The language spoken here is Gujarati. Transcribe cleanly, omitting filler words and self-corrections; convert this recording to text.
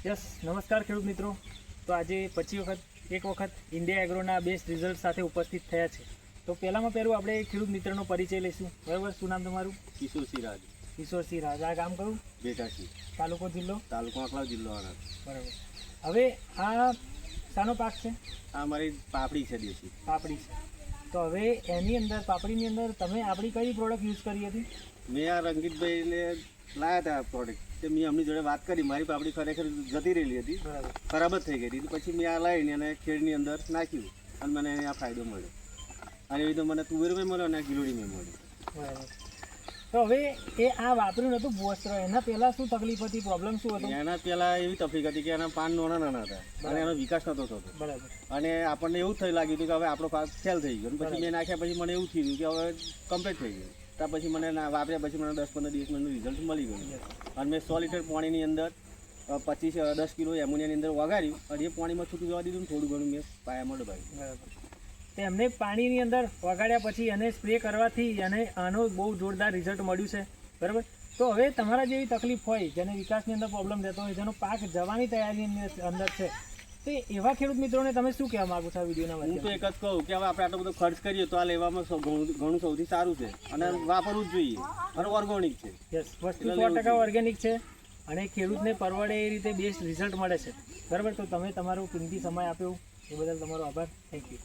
યસ, નમસ્કાર ખેડૂત મિત્રો. તો આજે એક વખત ઇન્ડિયા એગ્રોના બેસ્ટ રિઝલ્ટ સાથે ઉપસ્થિત થયા છે. તો પહેલામાં પહેલું આપણે ખેડૂત મિત્રનો પરિચય લઈશું. બરાબર, શું નામ તમારું? કિશોરસિંહ રાજ. કિશોરસિંહ રાજ. આ ગામ કયું? બેટાસી. તાલુકો જિલ્લો? તાલુકો આંકલાવ, જિલ્લો આણંદ. બરાબર. હવે આ શાનો પાક છે? આ મારી પાપડી છે, દેશી પાપડી છે. તો હવે એની અંદર પાપડીની અંદર તમે આપણી કઈ પ્રોડક્ટ યુઝ કરી હતી? મેં આ રંગીતભાઈને લાવ્યા હતા પ્રોડક્ટ. તે મેં એમની જોડે વાત કરી. મારી પાપડી ખરેખર જતી રહેલી હતી, બરાબર, ખરાબ જ થઈ ગઈ હતી. પછી મેં આ લાવીને એને ખેડની અંદર નાખ્યું અને મને આ ફાયદો મળ્યો. અને એવી રીતે મને તુવેરમાં મળ્યો અને ગિલોડીમાં મળ્યો. બરાબર. તો હવે એ આ વાપર્યું નતું ભૂવસ્ત્ર, એના પહેલા શું તકલીફ હતી, પ્રોબ્લેમ શું હતો? એના પહેલાં એવી તકલીફ હતી કે એના પાન નાના નાના હતા અને એનો વિકાસ નહોતો થતો. બરાબર. અને આપણને એવું થઈ લાગ્યું હતું કે હવે આપણો પાક ફેલ થઈ ગયો. પછી મેં નાખ્યા પછી મને એવું થયું કે હવે કમ્પ્લીટ થઈ ગયું. ત્યાર પછી મને વાપર્યા પછી મને 10-15 દિવસમાં રિઝલ્ટ મળી ગયું. અને મેં 100 લીટર પાણીની અંદર 10 કિલો એમોનિયાની અંદર વગાડ્યું અને એ પાણીમાં છૂટું જવા દીધું. થોડું ઘણું મેં પાયામાં ડબાવ્યું. બરાબર. તે એમને પાણીની અંદર વગાડ્યા પછી એને સ્પ્રે કરવાથી અને આનો બહુ જોરદાર રિઝલ્ટ મળ્યું છે. બરાબર. તો હવે તમારા જેવી તકલીફ હોય, જેને વિકાસની અંદર પ્રોબ્લેમ રહેતો હોય, જેનો પાક જવાની તૈયારીની અંદર છે, તો એવા ખેડૂત મિત્રોને તમે શું કહેવા માંગો છો આ વિડીયોના હું તો માધ્યમથી? એક જ કહું કે હવે આપણે આટલો બધો ખર્ચ કરીએ તો આ લેવામાં ઘણું સૌથી સારું છે અને વાપરવું જ જોઈએ. અને ઓર્ગોનિક છે. યસ, વસ્તુ 100% ઓર્ગેનિક છે અને ખેડૂતને પરવડે એ રીતે બેસ્ટ રિઝલ્ટ મળે છે. બરાબર. તો તમે તમારો કિંમતી સમય આપ્યો એ બદલ તમારો આભાર. Thank you.